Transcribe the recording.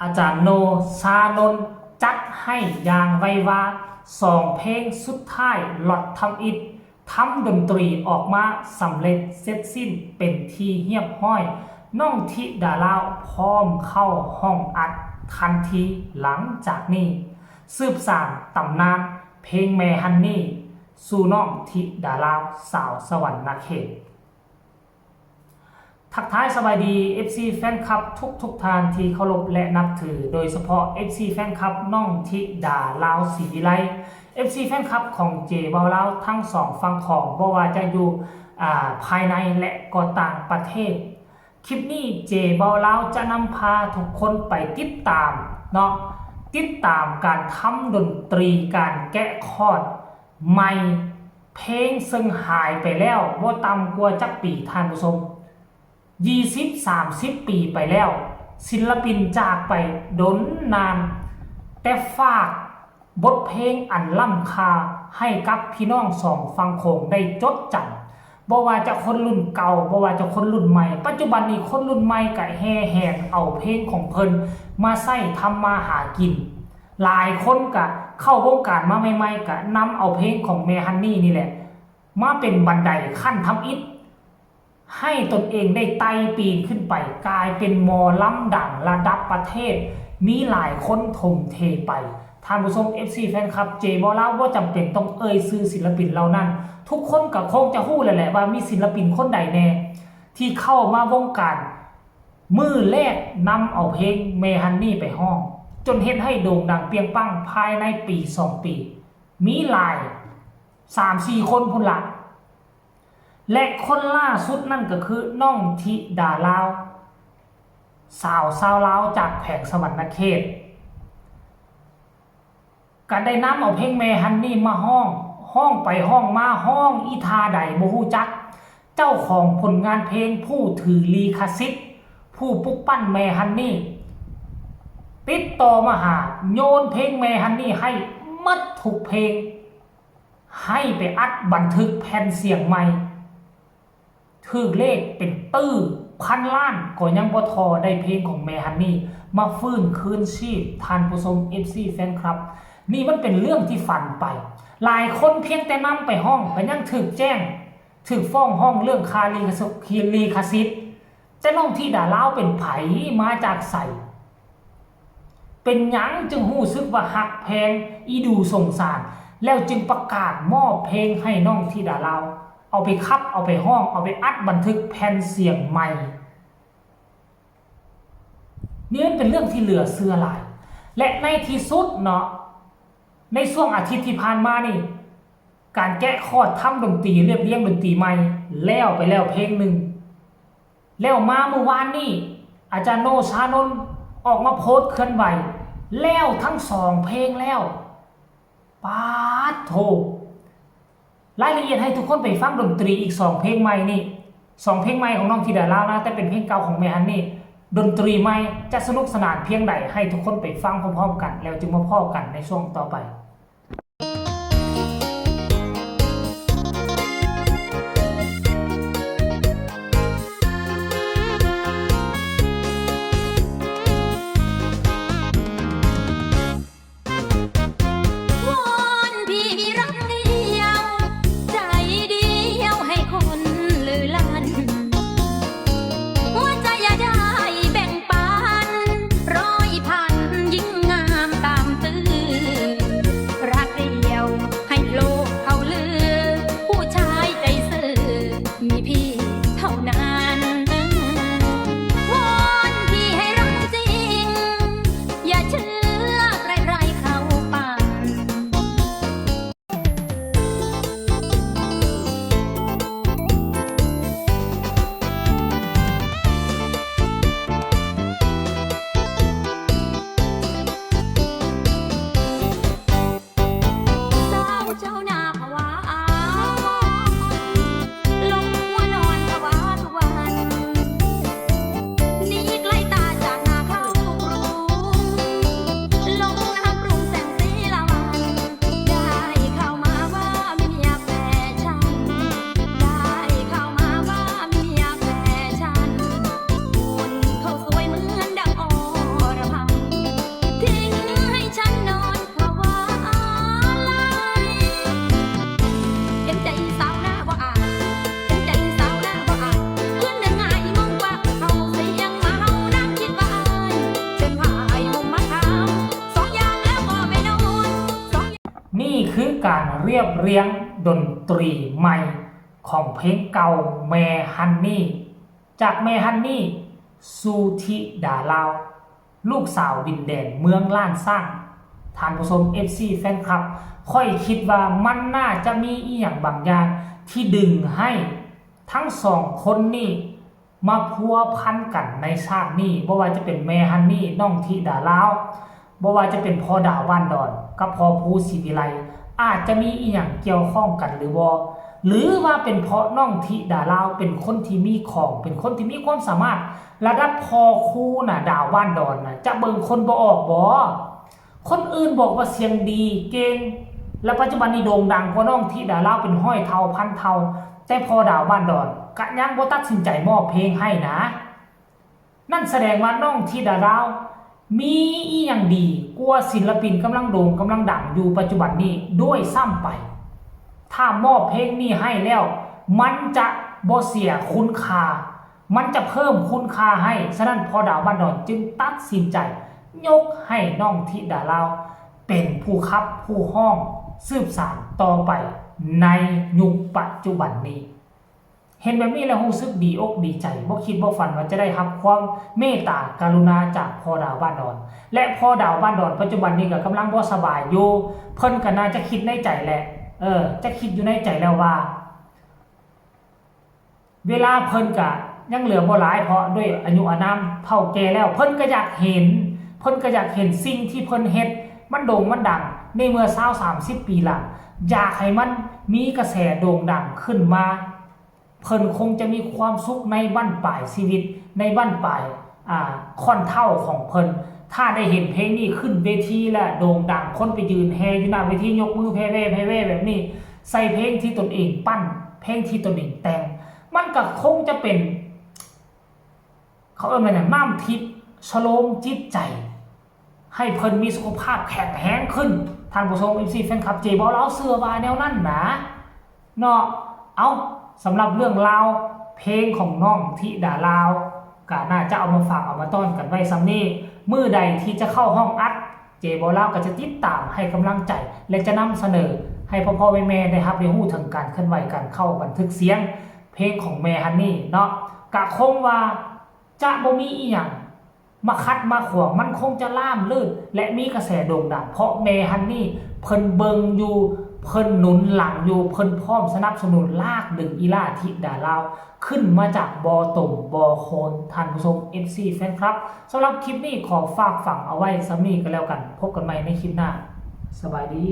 อาจารย์โนชานนท์จัดให้อย่างไววา2 เพลงสุดท้ายหลอดทำอิฐทำดนตรีออกมาสำเร็จเสร็จสิ้นเป็นที่เรียบร้อยน้องธิดาลาวพร้อมเข้าห้องอัดทันทีหลังจากนี้สืบสานตำนานเพลงแม่ฮันนี่สู่น้องธิดาลาวสาวสวรรค์เขตทักทายสบายดี FC แฟนคลับทุกทานที่เคารพและนับถือโดยเฉพาะ FC แฟนคลับน้องธิดาลาวศรีวิไล FC แฟนคลับของเจเบาลาวทั้ง2ฝั่งของบ่ว่าจะอยู่ภายในและก็ต่างประเทศคลิปนี้เจเบาลาวจะนำพาทุกคนไปติดตามเนาะติดตามการทำดนตรีการแกะคอร์ดใหม่เพลงซึ่งหายไปแล้วบ่ต่ำกว่าจักปีท่านผู้ชม20-30 ปีไปแล้วศิลปินจากไปดนนานแต่ฝากบทเพลงอันล้ำค่าให้กับพี่น้อง2 ฝั่งโขงได้จดจำบ่ว่าจะคนรุ่นเก่าบ่ว่าจะคนรุ่นใหม่ปัจจุบันนี้คนรุ่นใหม่ก็แห่แหกเอาเพลงของเพิ่นมาใส่ทำมาหากินหลายคนก็เข้าวงการมาใหม่ๆก็นำเอาเพลงของแม่ฮันนี่นี่แหละมาเป็นบันไดขั้นทำอิฐให้ตนเองได้ไต่ปีนขึ้นไปกลายเป็นหมอลำดังระดับประเทศมีหลายคนทุ่มเทไปท่านผู้ชม FC แฟนคลับเจบ่ลาวว่าจำเป็นต้องชื่อศิลปินเหล่านั้นทุกคนก็คงจะรู้แหละว่ามีศิลปินคนใดแน่ที่เข้ามาวงการมือแรกนำเอาเพลงแม่ฮันนี่ไปห้องจนเฮ็ดให้โด่งดังเปรียงปังภายในปี2 ปีมีหลาย 3-4 คนพุ่นละและคนล่าสุดนั่นก็คือน้องธิดาลาวสาวลาวจากแขวงสวรรณเขตก็ได้นำเอาเพลงแม่ฮันนี่มาห้องไปห้องมาห้องอีทาใดบ่ฮู้จักเจ้าของผลงานเพลงผู้ถือลิขสิทธิ์ผู้ปลุกปั้นแม่ฮันนี่ติดต่อมาหาโยนเพลงแม่ฮันนี่ให้หมดทุกเพลงให้ไปอัดบันทึกแผ่นเสียงใหม่ถือเลขเป็นพันล้านก็ยังบ่ทอได้เพลงของแม่ฮันนี่มาฟื้นคืนชีพท่านผู้ชม FC แฟนคลับนี่มันเป็นเรื่องที่ฝันไปหลายคนเพียงแต่นำไปห้องก็ยังถูกแจ้งถูกฟ้องห้องเรื่องคาลีคสิทธิ์จะน้องธิดาลาวเป็นไผมาจากไสเป็นหยังจึงรู้สึกว่าหักแพงอีดูสงสารแล้วจึงประกาศมอบเพลงให้น้องธิดาลาวเอาไปคับเอาไปห้องเอาไปอัดบันทึกแผ่นเสียงใหม่นี่เป็นเรื่องที่เหลือเชื่อหลายและในที่สุดเนาะในช่วงอาทิตย์ที่ผ่านมานี่การแกะคอร์ดทำดนตรีเรียบเรียงดนตรีใหม่แล้วไปแล้วเพลงหนึ่งแล้วมาเมื่อวานนี่อาจารย์โนชานนท์ออกมาโพสต์เคลื่อนไหวแล้วทั้ง2 เพลงแล้วปาดโถรายละเอียดให้ทุกคนไปฟังดนตรีอีก2 เพลงใหม่นี่2 เพลงใหม่ของน้องธิดาลาวนะแต่เป็นเพลงเก่าของแม่ฮันนี่ดนตรีใหม่จะสนุกสนานเพียงใดให้ทุกคนไปฟังพร้อมๆกันแล้วจึงมาพบกันในช่วงต่อไป คือการเรียบเรียงดนตรีใหม่ของเพลงเก่าแม่ฮันนี่จากแม่ฮันนี่สุธิดาลาวลูกสาวดินแดนเมืองล้านสร้างท่านผู้ชม FC แฟนคลับค่อยคิดว่ามันน่าจะมีอีหยังบางอย่างที่ดึงให้ทั้งสองคนนี้มาพัวพันกันในชาตินี้บ่ว่าจะเป็นแม่ฮันนี่น้องธิดาลาวบ่ว่าจะเป็นพ่อดาวบ้านดอนกับพ่อภูศรีวิไลอาจจะมีอีหยังเกี่ยวข้องกันหรือบ่หรือว่าเป็นเพราะน้องธิดาลาวเป็นคนที่มีของเป็นคนที่มีความสามารถระดับพอคู่น่ะดาวบ้านดอนน่ะจะเบิ่งคนบ่ออกบ่คนอื่นบอกว่าเสียงดีเก่งและปัจจุบันนี้โด่งดังกว่าน้องธิดาลาวเป็นห้อยเท่าพันเท่าแต่พอดาวบ้านดอนกะยังบ่ตัดสินใจมอบเพลงให้นะนั่นแสดงว่าน้องธิดาลาวมีอีหยังดีกว่าศิลปินกำลังโด่งกำลังดังอยู่ปัจจุบันนี้ด้วยซ้ำไปถ้ามอบเพลงนี้ให้แล้วมันจะบ่เสียคุณค่ามันจะเพิ่มคุณค่าให้ฉะนั้นพอดาวบ้านดอนจึงตัดสินใจยกให้น้องธิดาลาวเป็นผู้คับผู้ห้องสืบสานต่อไปในยุคปัจจุบันนี้เห็นแบบนี้แล้วรู้สึกดีอกดีใจบ่คิดบ่ฝันว่าจะได้รับความเมตตากรุณาจากพ่อดาวบ้านดอนและพ่อดาวบ้านดอนปัจจุบันนี้ก็กำลังบ่สบายอยู่เพิ่นก็น่าจะคิดในใจแหละจะคิดอยู่ในใจแล้วว่าเวลาเพิ่นก็ยังเหลือบ่หลายเพราะด้วยอายุอานามเฒ่าแก่แล้วเพิ่นก็อยากเห็นสิ่งที่เพิ่นเฮ็ดมันโด่งมันดังในเมื่อ20-30 ปีหลังอยากให้มันมีกระแสโด่งดังขึ้นมาเพิ่นคงจะมีความสุขในบั้นปลายชีวิตในบั้นปลายค่อนเท่าของเพิ่นถ้าได้เห็นเพลงนี้ขึ้นเวทีและโด่งดังคนไปยืนแฮอยู่หน้าเวทียกมือแพ่ๆแบบนี้ใส่เพลงที่ตนเองปั้นเพลงที่ตนเองแต่งมันก็คงจะเป็นเขาเอิ้นว่าหยังน้ำทิพย์ชโลมจิตใจให้เพิ่นมีสุขภาพแข็งแรงขึ้นท่านผู้ชม FC แฟนคลับเจบ่เราเชื่อว่าแนวนั้นนะเนาะเอาสำหรับเรื่องราวเพลงของน้องธิดาลาวก็น่าจะเอามาฝากเอามาต้อนกันไว้ซ้ำนี้มื้อใดที่จะเข้าห้องอัดเจบ่ลาวก็จะติดตามให้กำลังใจและจะนำเสนอให้พ่อๆแม่ๆได้รับได้รู้ถึงการเคลื่อนไหวการเข้าบันทึกเสียงเพลงของแม่ฮันนี่เนาะกะคงว่าจะบ่มีอีหยังมาคัดมาขวางมันคงจะล่ามลื่นและมีกระแสโด่งดังเพราะแม่ฮันนี่เพิ่นเบิงอยู่เพิ่นหนุนหลังอยู่เพิ่นพร้อมสนับสนุนลากดึงอีลาธิดาลาวขึ้นมาจากบอตุ่มบอโคนท่านผู้ชม FC แฟนครับสำหรับคลิปนี้ขอฝากฝังเอาไว้ซ้ำนี้ก็แล้วกันพบกันใหม่ในคลิปหน้าสบายดี